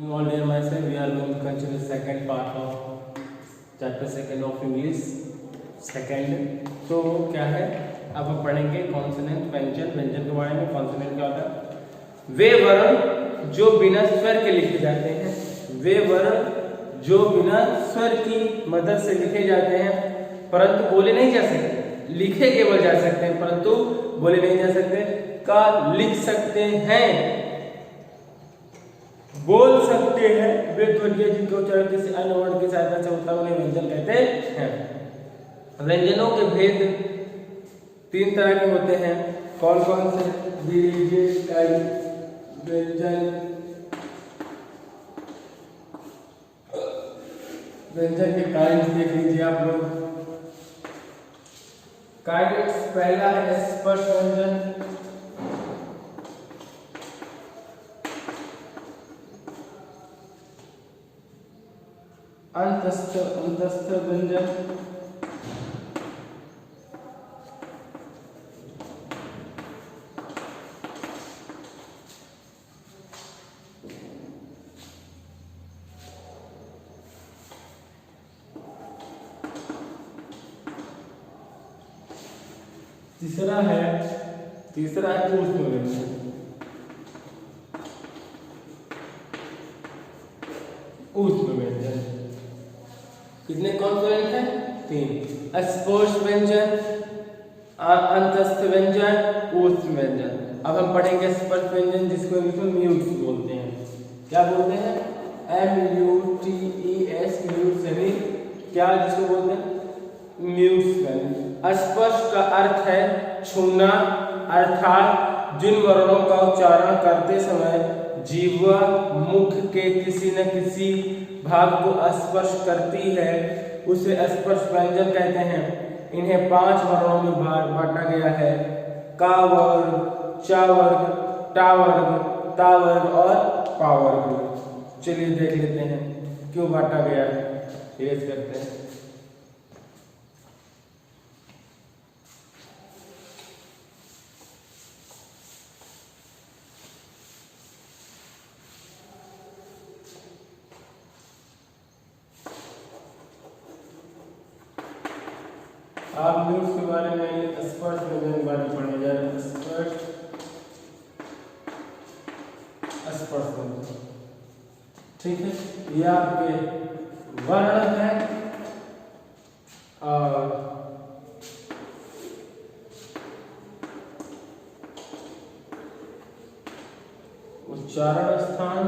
All dear myself, we are going to continue the second part of chapter second of English second. तो क्या है, अब हम पढ़ेंगे कॉन्सोनेंट व्यंजन। व्यंजन के बारे में कॉन्सोनेंट क्या होता है? वे वर्ण जो बिना स्वर के लिखे जाते हैं, वे वर्ण जो बिना स्वर की मदद से लिखे जाते हैं परंतु बोले नहीं जा सकते। लिखे केवल जा सकते हैं परंतु बोले नहीं जा सकते। का लिख सकते हैं, बोल सकते हैं। वे ध्वनियां जिनका उच्चारण किसी अन्य वर्ण की सहायता से होता है उन्हें व्यंजन कहते हैं। व्यंजनों के भेद तीन तरह के होते हैं। कौन कौन से? दीर्घ, टाइप व्यंजन। व्यंजन के काइंड देख लीजिए आप लोग। काइंड्स पहला है स्पर्श व्यंजन, अंतस्थ व्यंजन, तीसरा है ऊष्म व्यंजन। ऊष्म व्यंजन कितने कॉन्सोनेंट हैं? तीन। स्पर्श व्यंजन, अंतस्थ व्यंजन, ऊष्म व्यंजन। अब हम पढ़ेंगे स्पर्श व्यंजन जिसको इंग्लिश में म्यूट्स बोलते हैं। क्या बोलते हैं? MUTES, म्यूट्स यानी क्या जिसको बोलते हैं? म्यूट्स। स्पर्श का अर्थ है छूना, अर्थात जिन वर्णों का उच्चारण करते समय जीवा मुख के किसी न किसी भाग को स्पर्श करती है उसे स्पर्श व्यंजन कहते हैं। इन्हें 5 वर्णों में बांटा गया है: का वर्ग, चा वर्ग, टा वर्ग, ता वर्ग और पा वर्ग। चलिए देख लेते हैं क्यों बांटा गया है। ये करते हैं। आप म्यूट्स के बारे में, स्पर्श व्यंजन के बारे में पढ़ने जा रहे हैं। स्पर्श व्यंजन, ठीक है। ये आपके वर्ण है और उच्चारण स्थान,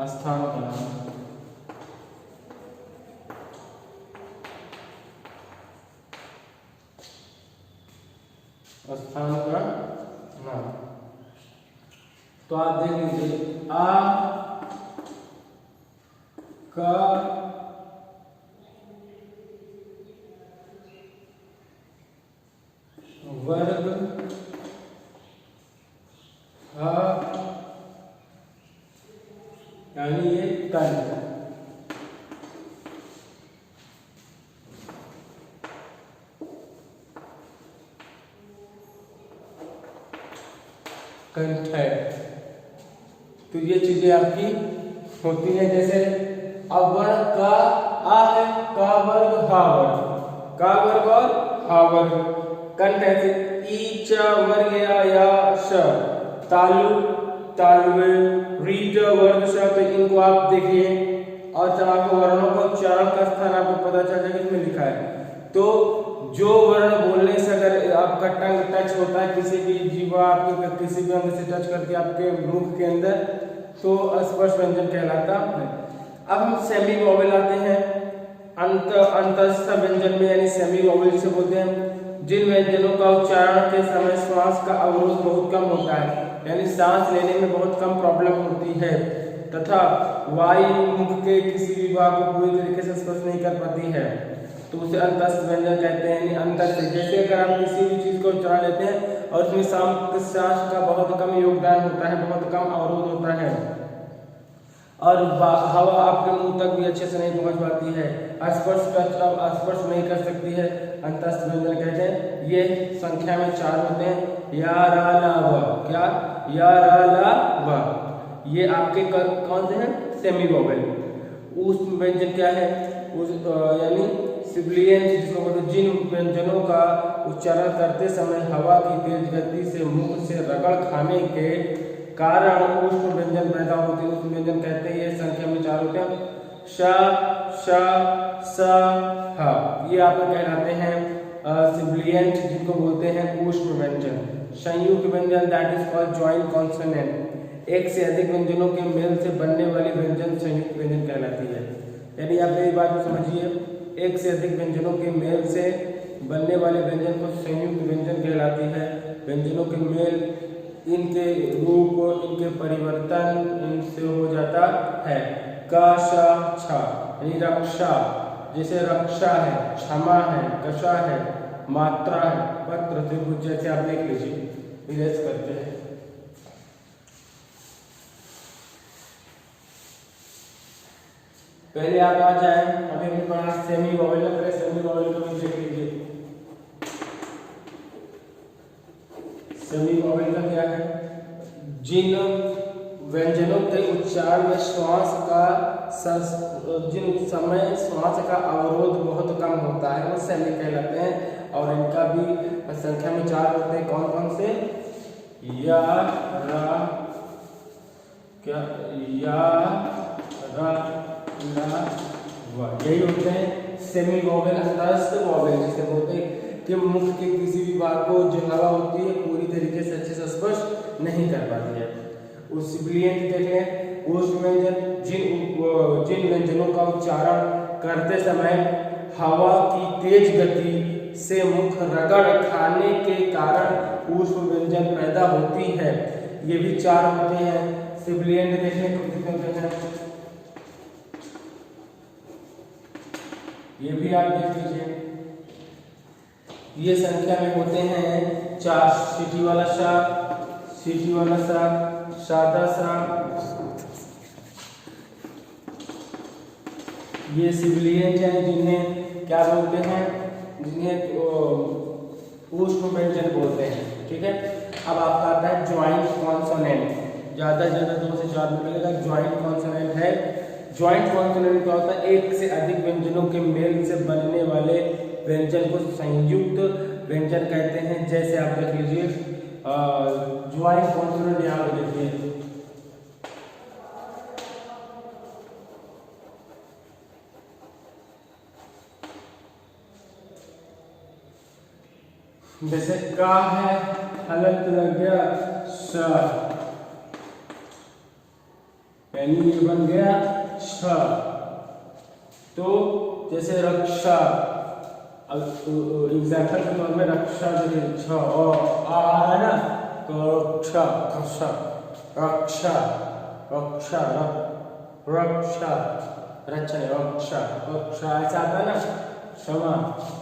स्थान का नाम। स्थान का नाम। तो आप देख लीजिए, आ, का, वर्ग, हा, यानी ये कंठ। कंठ है। तो ये चीजें आपकी होती हैं। जैसे अब वर्ण का आ है, का वर्ग, हा वर्ग, का वर्ग और हा वर्ग। कंठ ऐसे ई, च वर्ग या श, तालु, तालुए, रीड वर्ग श। तो इनको आप देखिए और जब आपको वर्णों का उच्चारण का स्थान आपको पता चल जाएगा इसमें लिखा है। तो जो वर्ण बोलने से अगर आपका टंग टच होता है किसी भी जीवा आपके किसी भी अंग से टच करके आपके मुख के अंदर, तो स्पर्श व्यंजन कहलाता है। अब हम सेमी वोवेल आते हैं। अंतस्थ व्यंजन में यानी सेमी वोवेल जिसे बोलते हैं, जिन व्यंजनों का उच्चारण के समय श्वास का अवरोध बहुत कम होता है, यानी सांस लेने में बहुत कम प्रॉब्लम होती है तथा वायु मुख के किसी भी भाग को पूरी तरीके से स्पर्श नहीं कर पाती है, तो उसे अंतस्थ व्यंजन कहते हैं। यानी अंतर से, जैसे अगर आप किसी भी चीज को उच्चारण लेते हैं और उसमें सांस का बहुत कम योगदान होता है, बहुत कम अवरोध होता है और हवा आपके मुंह तक भी अच्छे से नहीं पहुंच पाती है, स्पर्श टच अब स्पर्श नहीं कर सकती है, अंतस्थ व्यंजन कहते हैं। ये संख्या में 4 होते हैं। या, रा, ला, व। या रा ला वा, ये आपके कौन से हैं? Semi vowel. ऊष्म व्यंजन क्या है? यानी सिबिलियंट, जिसको बोलते हैं जिन व्यंजनों का उच्चारण करते समय हवा की तेज गति से मुंह से रगड़ खाने के कारण ऊष्म व्यंजन पैदा होते हैं। ऊष्म व्यंजन कहते हैं, ये संख्या में 4 होते हैं। श, श, स, ह, ये आपको कहलाते हैं सिबिलियंट, जिनको बोलते हैं ऊष्म व्यंजन। संयुक्त व्यंजन that is called joint consonant, एक से अधिक व्यंजनों के मेल से बनने वाली व्यंजन संयुक्त व्यंजन कहलाती है। यानी आप मेरी बात को समझिए, एक से अधिक व्यंजनों के मेल से बनने वाले व्यंजन को संयुक्त व्यंजन कहलाती है। व्यंजनों के मेल, इनके रूप, इनके परिवर्तन इनसे हो जाता है। क, श, छ, यानी रक्षा, जैसे रक्षा है, क्षमा है, कषा है, मात्रा है, पत्र, त्रिभुज, जैसे आप देख लीजिए, इरेज करते हैं। पहले आप आ जाए, अभी अपने पास सेमी वोवेल है, पहले सेमी वोवेल को भी देख लीजिए। सेमी वोवेल का क्या है? जिन व्यंजनों के उच्चारण में श्वास का जिन समय श्वास का अवरोध बहुत कम होता है वो सेमी कहलाते हैं। और इनका भी संख्या में 4 होते हैं। कौन कौन से? या, रा, क्या, या, रा, ला, वा, यही होते हैं सेमी वोवेल। हस्त वोवेल जिसे बोलते हैं कि मुख के किसी भी भाग को जो हवा होती है पूरी तरीके से अच्छे से स्पष्ट नहीं कर पाती है। उस सिबिलियंट देखें, उस व्यंजन जिन व्यंजनों का उच्चारण करते समय हवा की तेज गति से मुख रगड़ खाने के कारण ऊष्म व्यंजन पैदा होती है। ये भी 4 होते हैं। सिबिलियंट देखने को कितने होते हैं? ये भी आप देख लीजिए, ये संख्या में होते हैं 4। सीटी वाला सा, सीटी वाला सा, सादा सा, ये सिबिलियंट है, जिन्हें क्या बोलते हैं? जिन्हें ऊष्म व्यंजन बोलते हैं। ठीक है, अब आपका आता है ज्वाइंट कॉन्सोनेंट। ज्यादा से ज्यादा 2 से 4 मिनट लगेगा। ज्वाइंट कॉन्सोनेंट है। ज्वाइंट कॉन्सोनेंट क्या होता है? एक से अधिक व्यंजनों के मेल से बनने वाले व्यंजन को संयुक्त व्यंजन कहते हैं। जैसे आप देख लीजिए ज्वाइंट कॉन्सोनेंट, यहाँ पे देखिए, जैसे का है, हलंत लग गया स, यानी ये बन गया छ। तो जैसे रक्षा, एग्जाम्पल के तौर में रक्षा, जैसे छ आ रहा है ना, तो रक्षा, रक्षा, रक्षा, रक्षा, रक्षा, रक्षा, रक्षा, ऐसा आता है ना, क्षमा।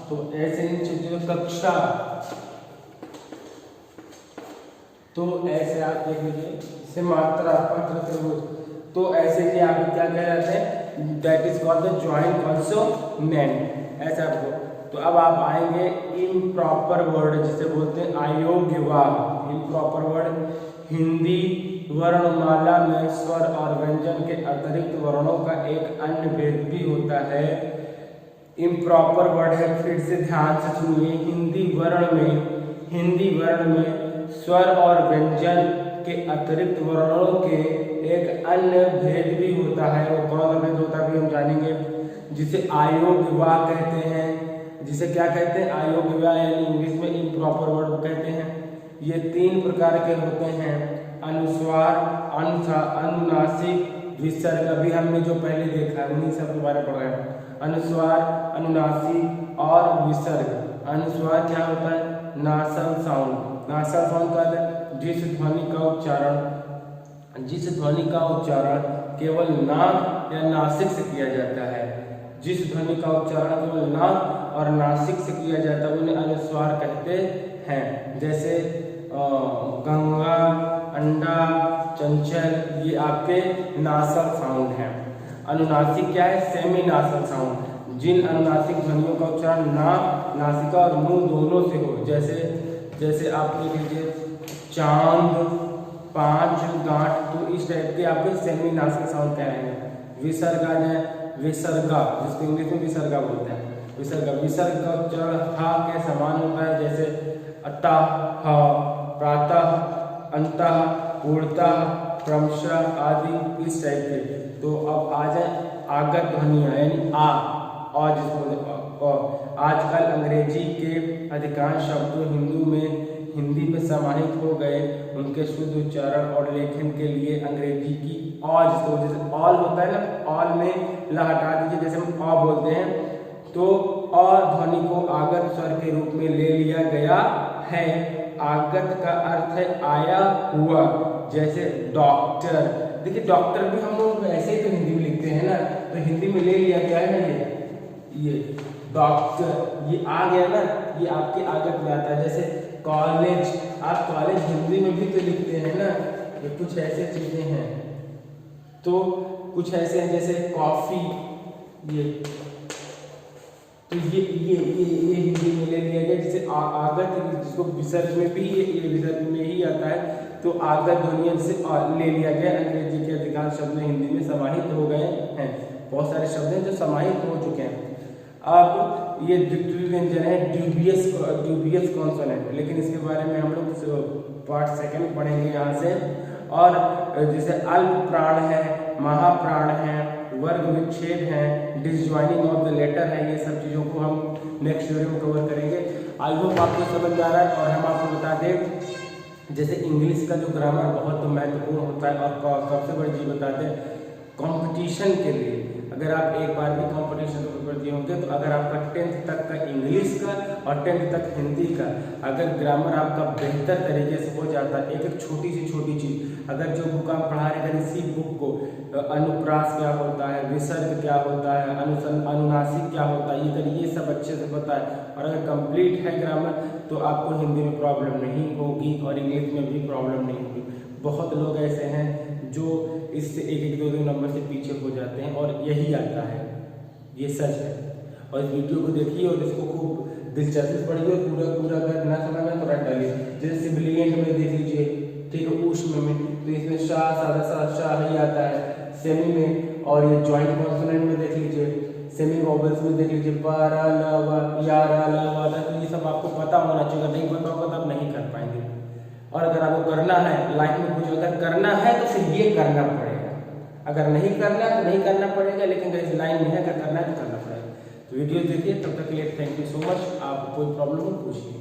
तो ऐसे ही चीजें कक्षा, तो ऐसे आप देख लीजिए, इसे मात्रा, पत्र, त्रिभुज। तो ऐसे ही आप क्या कह रहे हैं? That is called the joint consonant, ऐसा आपको। तो अब आप आएंगे इम्प्रॉपर वर्ड, जिसे बोलते हैं अयोग्य वाक्य। इम्प्रॉपर वर्ड, हिंदी वर्णमाला में स्वर और व्यंजन के अतिरिक्त वर्णों का एक अन्य भेद भी होता है। इम्प्रॉपर वर्ड है, फिर से ध्यान से सुनिए। हिंदी वर्ण में स्वर और व्यंजन के अतिरिक्त वर्णों के एक अन्य भेद भी होता है। वो कौन सा भेद होता है भी हम जानेंगे, जिसे अयोग्य वाक्य कहते हैं। जिसे क्या कहते हैं? अयोग्य वाक्य, यानी इंग्लिश में इम्प्रॉपर वर्ड कहते हैं। ये 3 प्रकार के होते हैं, अनुस्वार, अनुनासिक, विसर्ग। अभी हमने जो पहले देखा उन्हीं सब के बारे में पढ़ रहे हैं। अनुस्वार, अनुनासिक और विसर्ग। अनुस्वार क्या होता है? Nasal sound. नासल साउंड का है जिस ध्वनि का उच्चारण केवल नाक या नासिक से किया जाता है। जिस ध्वनि का उच्चारण केवल नाक और नासिक से किया जाता है उन्हें अनुस्वार कहते हैं। जैसे गंगा, अंडा, चंचल, ये आपके नासल साउंड हैं। अनुनासिक क्या है? Semi nasal sound. जिन अनुनासिक ध्वनियों का उच्चारण नाक, नासिका और मुंह दोनों से हो, जैसे आप देख लीजिए चांद, पांच गांठ, तो इस टाइप के आपके सेमी नासिक साउंड कहेंगे। विसर्गा ने विसर्गा, जिसको इंग्लिश में विसर्गा बोलते हैं, विसर्गा। विसर्ग का उच्चारण हा के समान होता है, जैसे अतः, प्रातः, अंतः, पूर्णतः, क्रमशः आदि इस टाइप के। तो अब आ जाए आगत ध्वनियां, यानी आ और जिसको आजकल अंग्रेजी के अधिकांश शब्द हिंदी में समाहित हो गए। उनके शुद्ध उच्चारण और लेखन के लिए अंग्रेजी की ऑ, जिसको जैसे ऑल होता है ना, ऑल में ला हटा दीजिए, जैसे हम ऑ बोलते हैं, तो अ ध्वनि को आगत स्वर के रूप में ले लिया गया है। आगत का अर्थ है आया हुआ, जैसे डॉक्टर। देखिए डॉक्टर भी हम लोग ऐसे ही तो हिंदी में लिखते हैं ना, तो हिंदी में ले लिया गया है ना, ये डॉक्टर, ये आ गया ना, ये आपके आगत में आता है। जैसे कॉलेज, आप कॉलेज हिंदी में भी तो लिखते हैं ना, ये कुछ ऐसे चीजें हैं। तो कुछ ऐसे हैं जैसे कॉफी, ये तो ये हिंदी में ले लिया गया। जैसे आगत, जिसको विसर्ग में भी ये विसर्ग में ही आता है, तो आगत ध्वनियों से ले लिया गया। अंग्रेजी के अधिकांश शब्द हिंदी में समाहित हो गए हैं। बहुत सारे शब्द हैं जो समाहित हो चुके हैं। अब ये द्वितीय व्यंजन है ड्यूबियस कॉन्सोनेंट, लेकिन इसके बारे में हम लोग पार्ट सेकंड पढ़ेंगे यहाँ से। और जैसे अल्प प्राण है, महाप्राण है, वर्ग विच्छेद है, डिसजॉइनिंग ऑफ द लेटर है, ये सब चीज़ों को हम नेक्स्ट वीडियो में कवर करेंगे। आई होप आपको समझ में आ रहा है। और हम आपको बता दें, जैसे इंग्लिश का जो ग्रामर बहुत महत्वपूर्ण होता है, और सबसे बड़ी चीज़ बताते हैं कंपटीशन के लिए। अगर आप एक बार भी कंपटीशन में पेपर दिए होंगे, तो अगर आपका 10th तक का इंग्लिश का और 10th तक हिंदी का अगर ग्रामर आपका बेहतर तरीके से हो जाता है, एक एक छोटी सी छोटी चीज़, अगर जो बुक आप पढ़ा रहे हैं इसी बुक को, अनुप्रास क्या होता है, विसर्ग क्या होता है, अनुनासिक क्या होता है, ये सब अच्छे से पता है, और अगर कंप्लीट है ग्रामर, तो आपको हिंदी में प्रॉब्लम नहीं होगी और इंग्लिश में भी प्रॉब्लम नहीं होगी। बहुत लोग ऐसे हैं जो इससे एक एक दो नंबर से पीछे हो जाते हैं, और यही आता है, ये सच है। और इस वीडियो को देखिए और इसको खूब दिलचस्पी पढ़िए, और पूरा अगर ना समझ में तो रट डालिए। जैसे सिबिलियंट में देख लीजिए, ठीक है, ऊष्म में तो इसमें शाह, सादा सा शाह ही आता है। सेमी में, और ये जॉइंट कॉन्सोनेंट में देख लीजिए, सेमी वोवेल्स में देख लीजिए, पा रा ला वा या रा ला वा ला, तो ये सब आपको पता होना चाहिए। अगर नहीं पता होगा तो आप नहीं कर पाएंगे। और अगर आपको करना है, लाइफ में कुछ अगर करना है तो फिर ये करना पड़ेगा, अगर नहीं करना है तो नहीं करना पड़ेगा, लेकिन अगर इस लाइन में है, अगर करना है तो करना पड़ेगा। तो वीडियो देखिए, तब तक के लिए थैंक यू सो मच। आपको कोई प्रॉब्लम हो पूछिए।